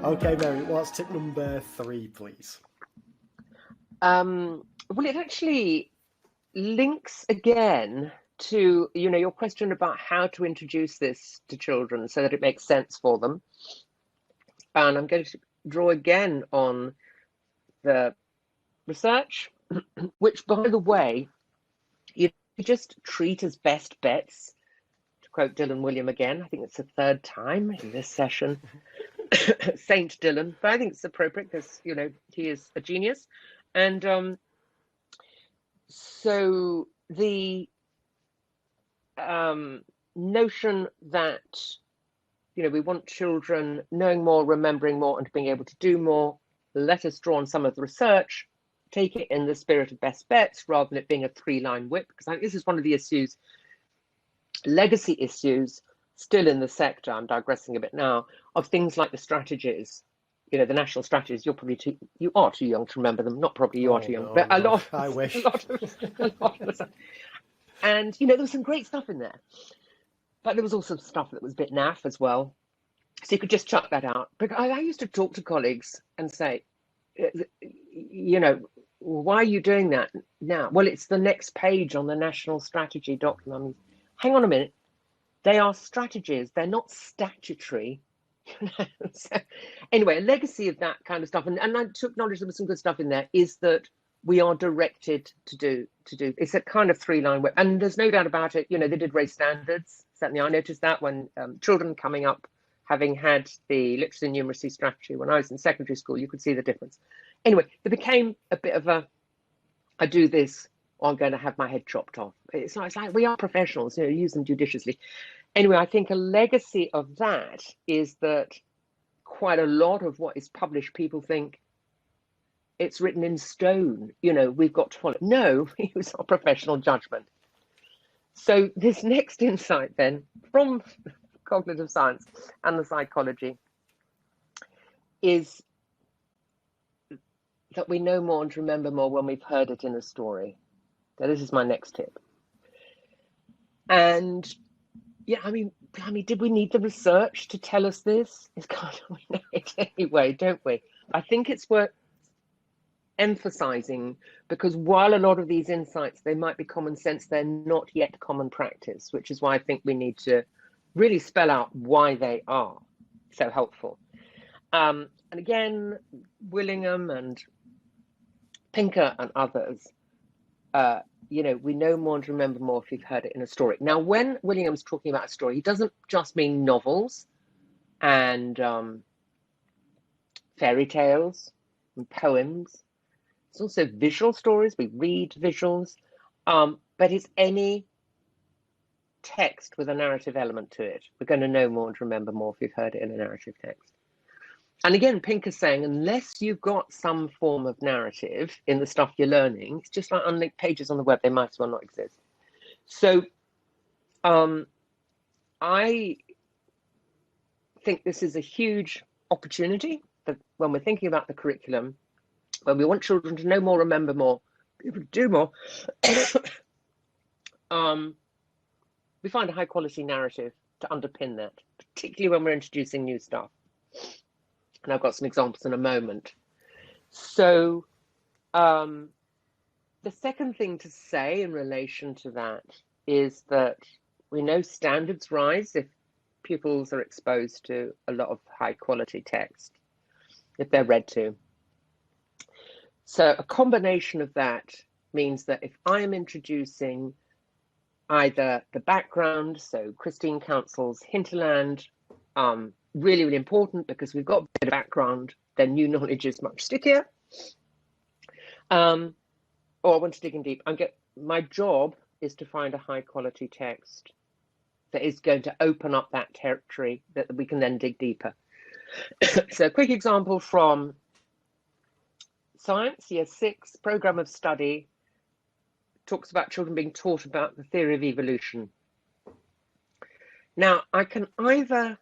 Okay, Mary, what's tip number 3, please? Well, it actually links again to, your question about how to introduce this to children so that it makes sense for them. And I'm going to draw again on the research, which, by the way, you just treat as best bets, to quote Dylan William again. I think it's the third time in this session. Saint Dylan, but I think it's appropriate because, he is a genius. And so the notion that, we want children knowing more, remembering more, and being able to do more, let us draw on some of the research, take it in the spirit of best bets rather than it being a 3-line whip, because I think this is one of the issues, legacy issues, still in the sector, I'm digressing a bit now, of things like the strategies, the national strategies. You are too young to remember them. Not probably you are too young, No, but no, a lot. I wish. A lot of and there was some great stuff in there, but there was also stuff that was a bit naff as well. So you could just chuck that out. But I used to talk to colleagues and say, why are you doing that now? Well, it's the next page on the national strategy document. I mean, hang on a minute. They are strategies. They're not statutory. So, anyway, a legacy of that kind of stuff, and I took knowledge there was some good stuff in there, is that we are directed to do. It's a kind of 3-line whip, and there's no doubt about it. They did raise standards. Certainly, I noticed that when children coming up, having had the literacy and numeracy strategy when I was in secondary school, you could see the difference. Anyway, there became a bit of a, I do this, or I'm going to have my head chopped off. It's like we are professionals, use them judiciously. Anyway, I think a legacy of that is that quite a lot of what is published, people think it's written in stone. We've got to follow. No, it was our professional judgment. So this next insight then from cognitive science and the psychology is that we know more and remember more when we've heard it in a story. So this is my next tip. And yeah, I mean, did we need the research to tell us this? It's kind of, we know it anyway, don't we? I think it's worth emphasizing, because while a lot of these insights, they might be common sense, they're not yet common practice, which is why I think we need to really spell out why they are so helpful. And again, Willingham and Pinker and others, we know more and remember more if you've heard it in a story. Now, when Willingham's talking about a story, he doesn't just mean novels and fairy tales and poems. It's also visual stories. We read visuals, but it's any text with a narrative element to it. We're going to know more and remember more if you've heard it in a narrative text. And again, Pinker's saying, unless you've got some form of narrative in the stuff you're learning, it's just like unlinked pages on the web, they might as well not exist. So I think this is a huge opportunity that when we're thinking about the curriculum, when we want children to know more, remember more, people to do more, we find a high quality narrative to underpin that, particularly when we're introducing new stuff. And I've got some examples in a moment. So the second thing to say in relation to that is that we know standards rise if pupils are exposed to a lot of high quality text, if they're read to. So a combination of that means that if I am introducing either the background, so Christine Council's Hinterland, really, really important because we've got a bit of background, then new knowledge is much stickier. Or I want to dig in deep. My job is to find a high quality text that is going to open up that territory that we can then dig deeper. So a quick example from Science, Year 6, Programme of Study, talks about children being taught about the theory of evolution. Now, I can either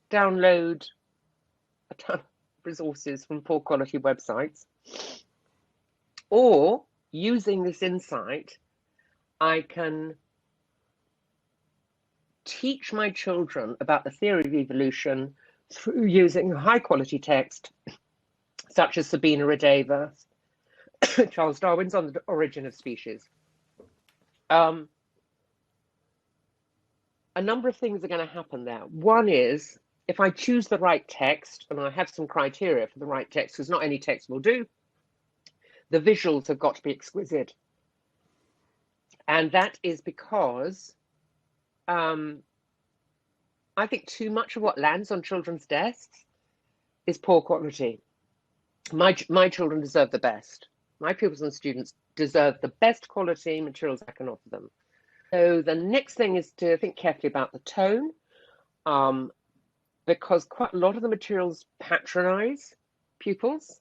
download a ton of resources from poor quality websites, or using this insight, I can teach my children about the theory of evolution through using high quality text, such as Sabina Radeva's Charles Darwin's On the Origin of Species. A number of things are going to happen there. One is, if I choose the right text, and I have some criteria for the right text, because not any text will do, the visuals have got to be exquisite. And that is because I think too much of what lands on children's desks is poor quality. My children deserve the best. My pupils and students deserve the best quality materials I can offer them. So the next thing is to think carefully about the tone, because quite a lot of the materials patronize pupils,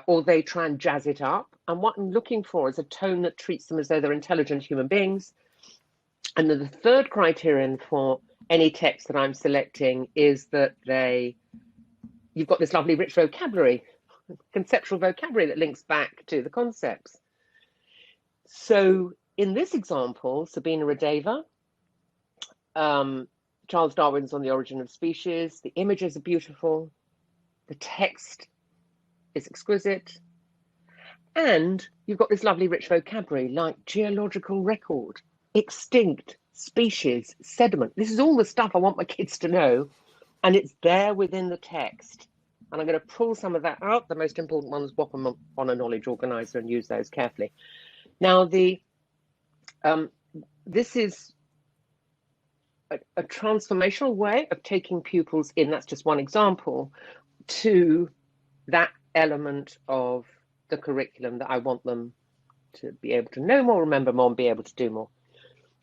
or they try and jazz it up. And what I'm looking for is a tone that treats them as though they're intelligent human beings. And then the third criterion for any text that I'm selecting is that you've got this lovely rich vocabulary, conceptual vocabulary that links back to the concepts. So in this example, Sabina Radeva, Charles Darwin's On the Origin of Species, the images are beautiful, the text is exquisite, and you've got this lovely rich vocabulary like geological record, extinct, species, sediment. This is all the stuff I want my kids to know, and it's there within the text. And I'm going to pull some of that out. The most important ones, whop them on a knowledge organizer and use those carefully. Now, this is a transformational way of taking pupils in, that's just one example, to that element of the curriculum that I want them to be able to know more, remember more, and be able to do more.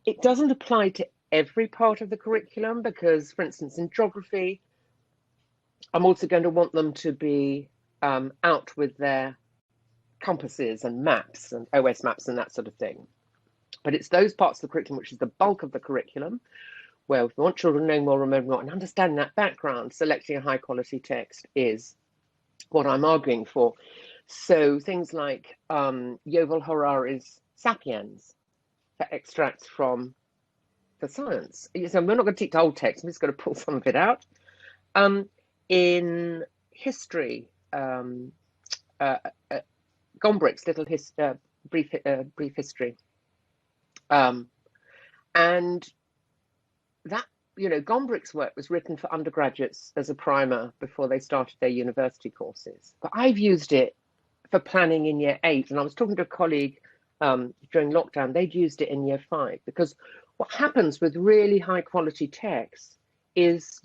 It doesn't apply to every part of the curriculum because, for instance, in geography, I'm also going to want them to be out with their compasses and maps and OS maps and that sort of thing. But it's those parts of the curriculum, which is the bulk of the curriculum, where if we want children knowing more, remembering more, and understanding that background, selecting a high quality text is what I'm arguing for. So things like Yuval Harari's Sapiens, that extracts from the science. So we're not going to teach the whole text, I'm just going to pull some of it out. In history, Gombrich's little brief history. And that, Gombrich's work was written for undergraduates as a primer before they started their university courses. But I've used it for planning in year 8. And I was talking to a colleague during lockdown, they'd used it in year 5, because what happens with really high quality texts is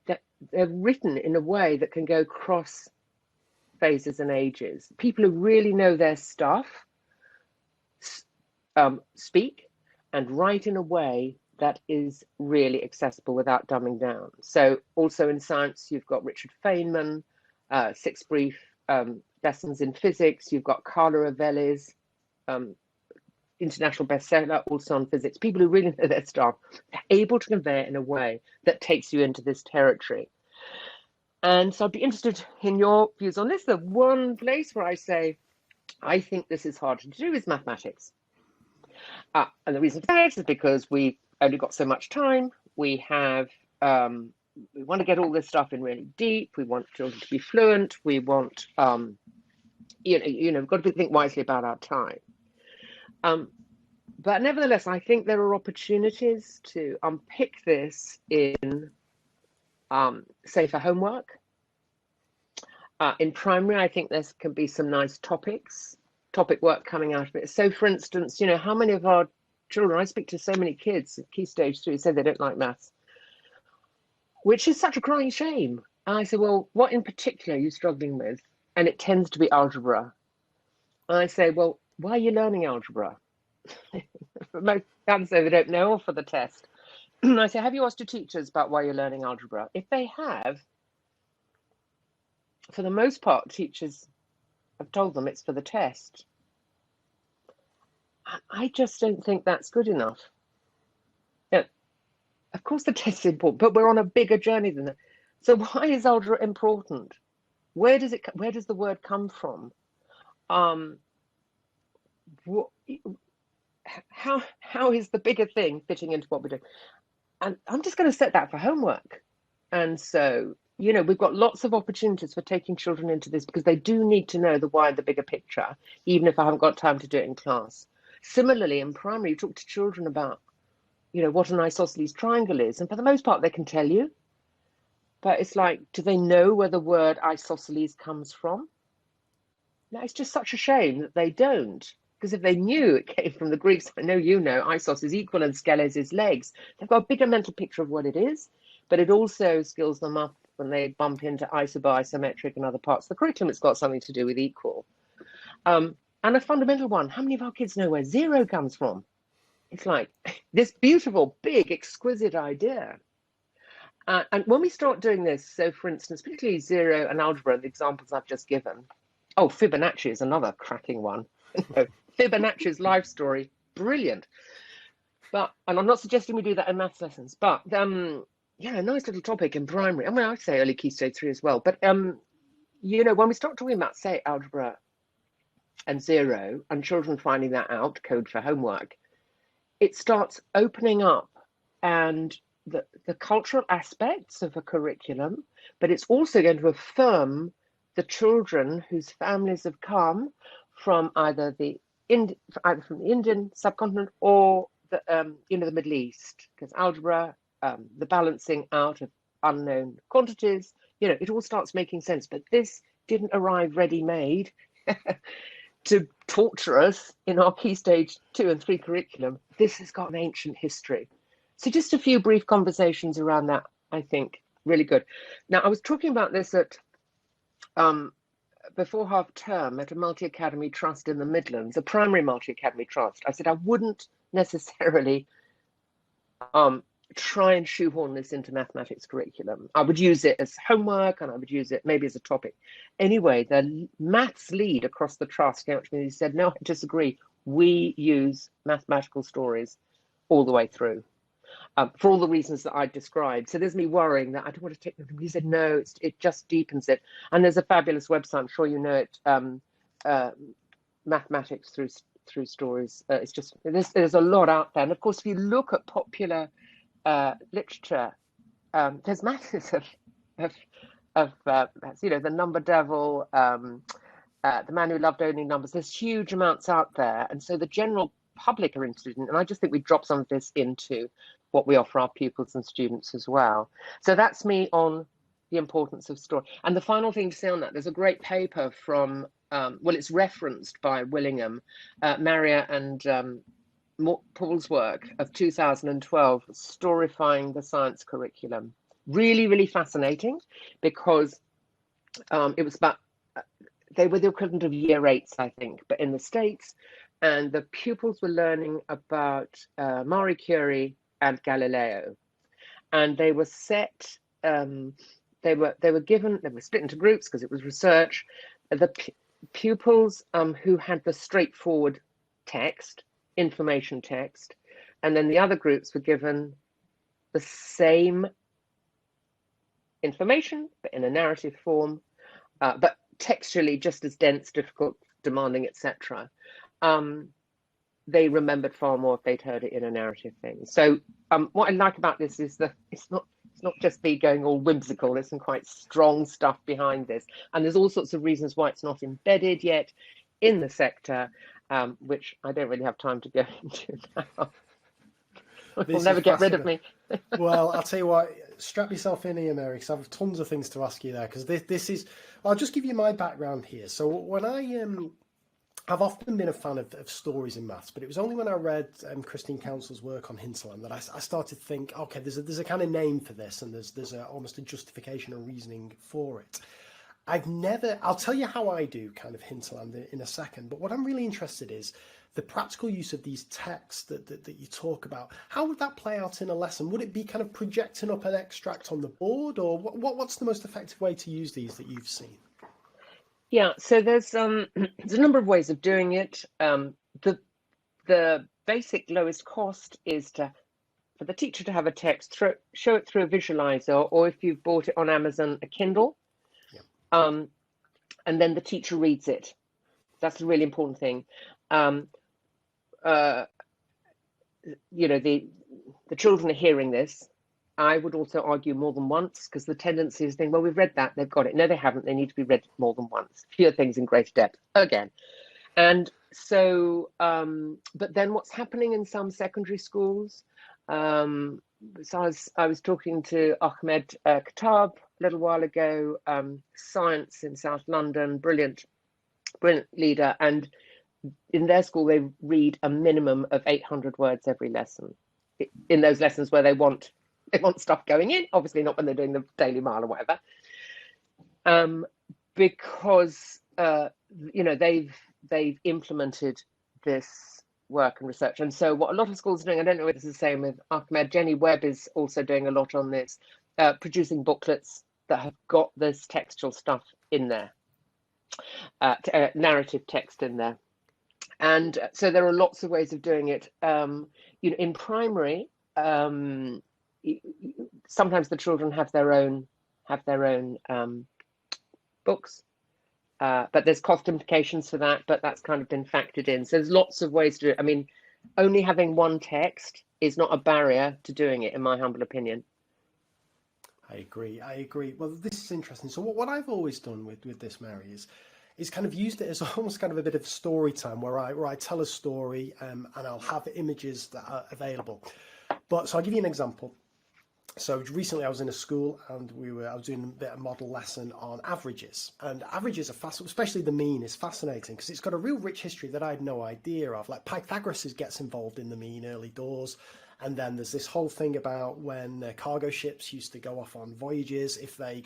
that they're written in a way that can go across phases and ages. People who really know their stuff speak and write in a way that is really accessible without dumbing down. So also in science, you've got Richard Feynman, 6 brief lessons in physics. You've got Carla Ravelli's international bestseller, also on physics. People who really know their stuff, they're able to convey it in a way that takes you into this territory. And so I'd be interested in your views on this. The one place where I say, I think this is hard to do is mathematics. And the reason for that is because we've only got so much time. We have, we want to get all this stuff in really deep. We want children to be fluent. We want, we've got to think wisely about our time. But nevertheless, I think there are opportunities to unpick this in, say, for homework. In primary, I think there can be some nice topic work coming out of it. So, for instance, how many of our children, I speak to so many kids at Key Stage 3, say they don't like maths, which is such a crying shame. And I say, well, what in particular are you struggling with? And it tends to be algebra. And I say, well, why are you learning algebra? Most parents say they don't know, or for the test. I say, have you asked your teachers about why you're learning algebra? If they have, for the most part, teachers have told them it's for the test. I just don't think that's good enough. Of course the test is important, but we're on a bigger journey than that. So why is algebra important? Where does the word come from? How is the bigger thing fitting into what we're doing? And I'm just going to set that for homework. And so, we've got lots of opportunities for taking children into this because they do need to know the wide, the bigger picture, even if I haven't got time to do it in class. Similarly, in primary, you talk to children about, what an isosceles triangle is. And for the most part, they can tell you. But it's like, do they know where the word isosceles comes from? No, it's just such a shame that they don't. Because if they knew it came from the Greeks, I know isos is equal and skeles is legs. They've got a bigger mental picture of what it is, but it also skills them up when they bump into isobar, isometric, and other parts of the curriculum. It's got something to do with equal. And a fundamental one, how many of our kids know where zero comes from? It's like this beautiful, big, exquisite idea. And when we start doing this, so for instance, particularly zero and algebra, the examples I've just given. Oh, Fibonacci is another cracking one. Fibonacci's life story, brilliant. And I'm not suggesting we do that in maths lessons, but yeah, a nice little topic in primary. I mean, I'd say early key stage 3 as well. But when we start talking about, say, algebra and zero, and children finding that out, code for homework, it starts opening up and the cultural aspects of a curriculum, but it's also going to affirm the children whose families have come from either from the Indian subcontinent or the Middle East, because algebra, the balancing out of unknown quantities, it all starts making sense. But this didn't arrive ready-made to torture us in our key stage 2 and 3 curriculum. This has got an ancient history. So just a few brief conversations around that, I think, really good. Now, I was talking about this at before half term at a multi-academy trust in the Midlands, a primary multi-academy trust. I said I wouldn't necessarily try and shoehorn this into mathematics curriculum. I would use it as homework and I would use it maybe as a topic. Anyway, the maths lead across the trust came up to me and he said, no, I disagree. We use mathematical stories all the way through. For all the reasons that I described. So there's me worrying that I don't want to take them. He said, no, it just deepens it. And there's a fabulous website, I'm sure you know it, mathematics through stories. It's just, there's a lot out there. And of course, if you look at popular literature, there's masses of the Number Devil, The Man Who Loved Owning Numbers. There's huge amounts out there. And so the general public are interested in, and I just think we drop some of this into what we offer our pupils and students as well. So that's me on the importance of story. And the final thing to say on that, there's a great paper from, it's referenced by Willingham, Marriott and Paul's work of 2012, Storifying the Science Curriculum. Really, really fascinating because it was about, they were the equivalent of year 8s, I think, but in the States. And the pupils were learning about Marie Curie and Galileo, and they were set. They were split into groups because it was research. The pupils who had the straightforward text, information text, and then the other groups were given the same information but in a narrative form, but textually just as dense, difficult, demanding, etc. They remembered far more if they'd heard it in a narrative thing. So what I like about this is that it's not just me going all whimsical. There's some quite strong stuff behind this, and there's all sorts of reasons why it's not embedded yet in the sector, which I don't really have time to go into now. You'll never get rid of me. Well, I'll tell you what, strap yourself in here, Mary, because I have tons of things to ask you there. Because this is, I'll just give you my background here. So when I've often been a fan of stories in maths, but it was only when I read Christine Council's work on hinterland that I started to think, okay, there's a kind of name for this, and there's almost a justification and reasoning for it. I'll tell you how I do kind of hinterland in a second, but what I'm really interested is the practical use of these texts that you talk about. How would that play out in a lesson? Would it be kind of projecting up an extract on the board, or what's the most effective way to use these that you've seen? Yeah, so there's a number of ways of doing it. The basic lowest cost is for the teacher to have a text, show it through a visualizer, or if you've bought it on Amazon, a Kindle, and then the teacher reads it. That's a really important thing. The children are hearing this, I would also argue more than once, because the tendency is think, well, we've read that, they've got it. No, they haven't. They need to be read more than once. Fewer things in greater depth again. And so, but then what's happening in some secondary schools? So I was talking to Ahmed Khattab a little while ago, science in South London, brilliant leader. And in their school, they read a minimum of 800 words every lesson. In those lessons where they want stuff going in, obviously not when they're doing the Daily Mile or whatever, because they've implemented this work and research. And so what a lot of schools are doing, I don't know if it's the same with Ahmed, Jenny Webb is also doing a lot on this, producing booklets that have got this textual stuff in there, narrative text in there. And so there are lots of ways of doing it. In primary, sometimes the children have their own books, but there's cost implications for that. But that's kind of been factored in. So there's lots of ways to do it. I mean, only having one text is not a barrier to doing it, in my humble opinion. I agree. Well, this is interesting. So what I've always done with this, Mary, is kind of used it as almost kind of a bit of story time where I tell a story and I'll have images that are available. But so I'll give you an example. So recently I was in a school and I was doing a bit of model lesson on averages, and averages are fascinating, especially the mean is fascinating because it's got a real rich history that I had no idea of. Like Pythagoras gets involved in the mean early doors. And then there's this whole thing about when cargo ships used to go off on voyages, if they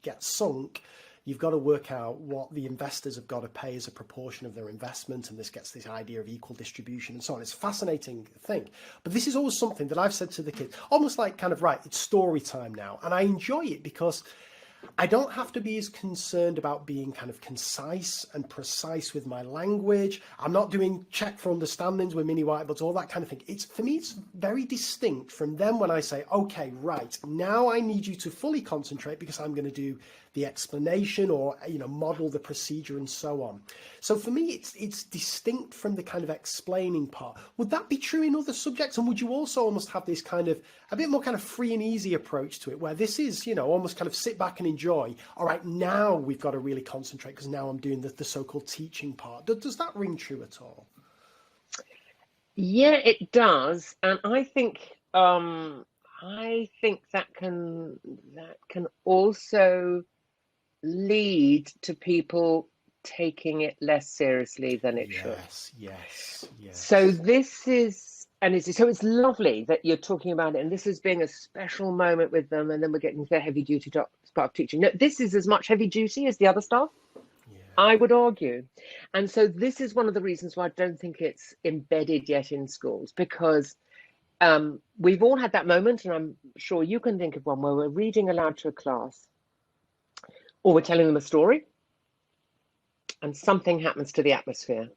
get sunk, you've got to work out what the investors have got to pay as a proportion of their investment. And this gets this idea of equal distribution and so on. It's a fascinating thing. But this is always something that I've said to the kids, almost like kind of, right, it's story time now. And I enjoy it because I don't have to be as concerned about being kind of concise and precise with my language. I'm not doing check for understandings with mini whiteboards, all that kind of thing. For me, it's very distinct from them when I say, okay, right, now I need you to fully concentrate because I'm going to do the explanation or, model the procedure and so on. So for me, it's distinct from the kind of explaining part. Would that be true in other subjects? And would you also almost have this kind of a bit more kind of free and easy approach to it where this is, almost kind of sit back and enjoy. All right, now we've got to really concentrate because now I'm doing the so-called teaching part. Does that ring true at all? Yeah, it does. And I think that can also lead to people taking it less seriously than it should. Yes. So this is, so it's lovely that you're talking about it, and this is being a special moment with them, and then we're getting to the heavy duty part of teaching. No, this is as much heavy duty as the other stuff, I would argue. And so this is one of the reasons why I don't think it's embedded yet in schools, because we've all had that moment, and I'm sure you can think of one where we're reading aloud to a class, or we're telling them a story, and something happens to the atmosphere.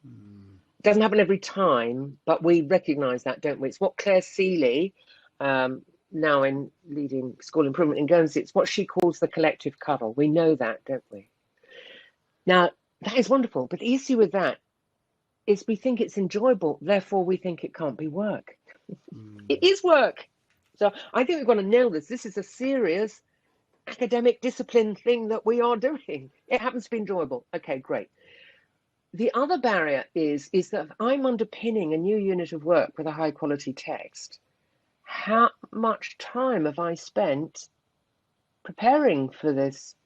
It doesn't happen every time, but we recognise that, don't we? It's what Claire Seeley, now in leading school improvement in Guernsey, it's what she calls the collective cuddle. We know that, don't we? Now, that is wonderful, but the issue with that is we think it's enjoyable, therefore we think it can't be work. It is work. So I think we've got to nail this. This is a serious academic discipline thing that we are doing. It happens to be enjoyable. Okay, great. The other barrier is that if I'm underpinning a new unit of work with a high quality text, how much time have I spent preparing for these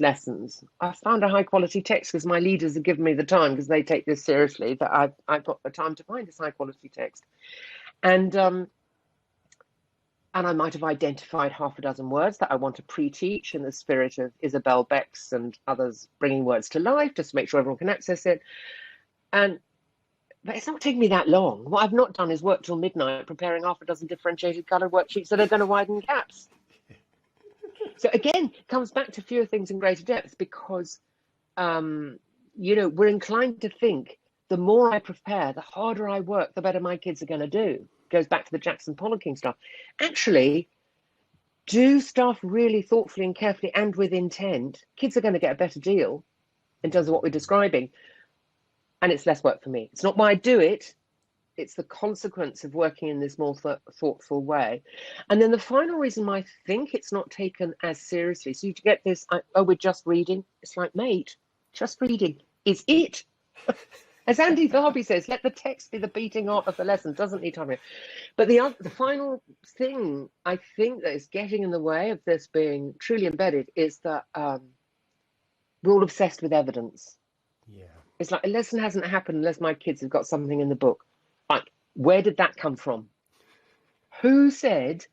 lessons? I found a high quality text because my leaders have given me the time, because they take this seriously, that I've got the time to find this high quality text. And I might have identified half a dozen words that I want to pre-teach in the spirit of Isabel Beck's and others bringing words to life, just to make sure everyone can access it. But it's not taking me that long. What I've not done is work till midnight preparing half a dozen differentiated coloured worksheets that are going to widen gaps. So again, it comes back to fewer things in greater depth, because, we're inclined to think the more I prepare, the harder I work, the better my kids are going to do. Goes back to the Jackson Pollock stuff. Actually, do stuff really thoughtfully and carefully and with intent. Kids are going to get a better deal in terms of what we're describing, and it's less work for me. It's not why I do it, it's the consequence of working in this more thoughtful way. And then the final reason why I think it's not taken as seriously, so you get this, oh, we're just reading. It's like, mate, just reading is it. As Andy Darby says, let the text be the beating heart of the lesson. Doesn't need time. But the final thing I think that is getting in the way of this being truly embedded is that we're all obsessed with evidence. Yeah. It's like a lesson hasn't happened unless my kids have got something in the book. Like, where did that come from? Who said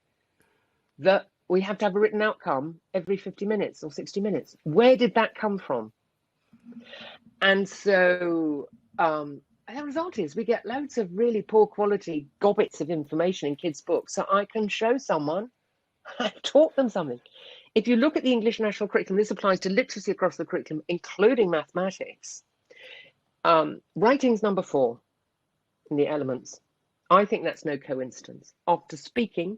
that we have to have a written outcome every 50 minutes or 60 minutes? Where did that come from? And so the result is we get loads of really poor quality gobbets of information in kids' books. So I can show someone, I've taught them something. If you look at the English national curriculum, this applies to literacy across the curriculum, including mathematics. Writing's number 4 in the elements. I think that's no coincidence. After speaking,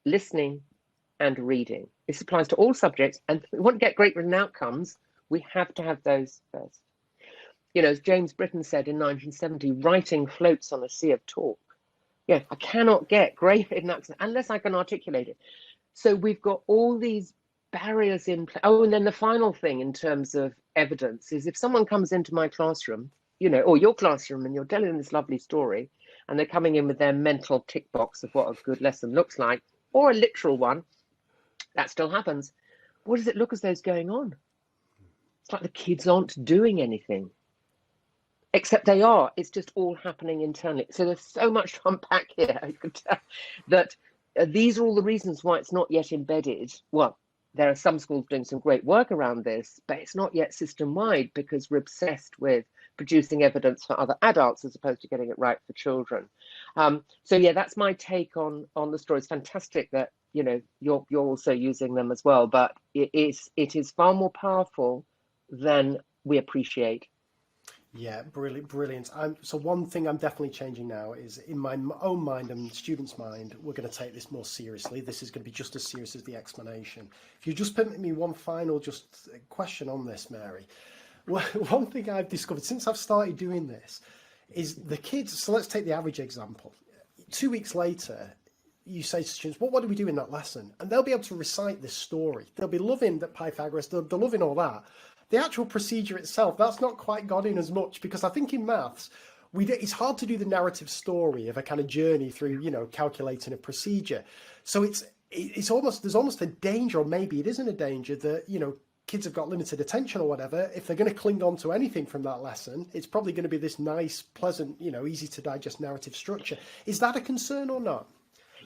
listening, and reading. This applies to all subjects, and if we want to get great written outcomes, we have to have those first. You know, as James Britton said in 1970, writing floats on a sea of talk. Yeah, I cannot get great written outcomes unless I can articulate it. So we've got all these barriers in place. Oh, and then the final thing in terms of evidence is if someone comes into my classroom, you know, or your classroom, and you're telling them this lovely story, and they're coming in with their mental tick box of what a good lesson looks like, or a literal one, that still happens. What does it look as though is going on? It's like the kids aren't doing anything. Except they are. It's just all happening internally. So there's so much to unpack here. I could tell that these are all the reasons why it's not yet embedded. Well, there are some schools doing some great work around this, but it's not yet system-wide because we're obsessed with producing evidence for other adults as opposed to getting it right for children. So yeah, that's my take on the story. It's fantastic that, you know, you're also using them as well, but it is far more powerful than we appreciate. Yeah, brilliant. So one thing I'm definitely changing now is in my own mind and students' mind, we're going to take this more seriously. This is going to be just as serious as the explanation. If you just permit me one final just question on this, Mary. One thing I've discovered since I've started doing this is the kids, so let's take the average example. 2 weeks later, you say to students, what do we do in that lesson? And they'll be able to recite this story. They'll be loving that Pythagoras, they're loving all that. The actual procedure itself, that's not quite got in as much because I think in maths, it's hard to do the narrative story of a kind of journey through, you know, calculating a procedure. So there's almost a danger, or maybe it isn't a danger, that, you know, kids have got limited attention or whatever. If they're going to cling on to anything from that lesson, it's probably going to be this nice, pleasant, you know, easy to digest narrative structure. Is that a concern or not?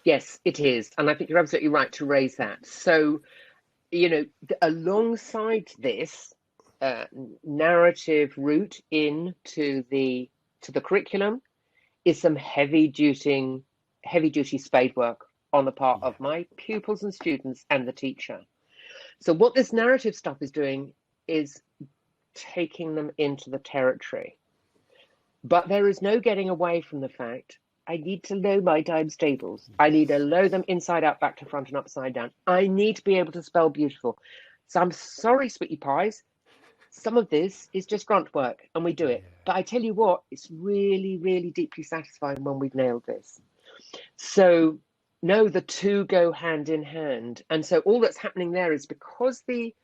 Yes, it is. And I think you're absolutely right to raise that. So, you know, alongside this, narrative route into the curriculum is some heavy duty spade work on the part of my pupils and students and the teacher. So what this narrative stuff is doing is taking them into the territory, but there is no getting away from the fact I need to know my times tables. I need to know them inside out, back to front, and upside down. I need to be able to spell beautiful. So I'm sorry, sweetie pies. Some of this is just grunt work and we do it. But I tell you what, it's really, really deeply satisfying when we've nailed this. So no, the two go hand in hand. And so all that's happening there is because the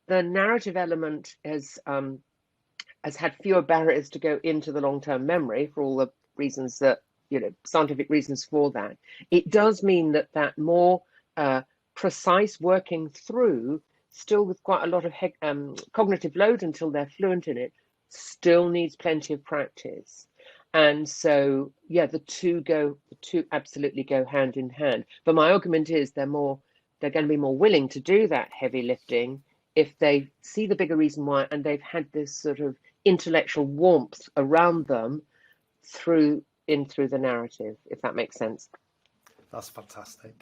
narrative element has had fewer barriers to go into the long-term memory for all the reasons that, you know, scientific reasons for that. It does mean that more precise working through, still with quite a lot of cognitive load until they're fluent in it, still needs plenty of practice. And so, yeah, the two absolutely go hand in hand. But my argument is they're going to be more willing to do that heavy lifting if they see the bigger reason why, and they've had this sort of intellectual warmth around them through the narrative, if that makes sense. That's fantastic.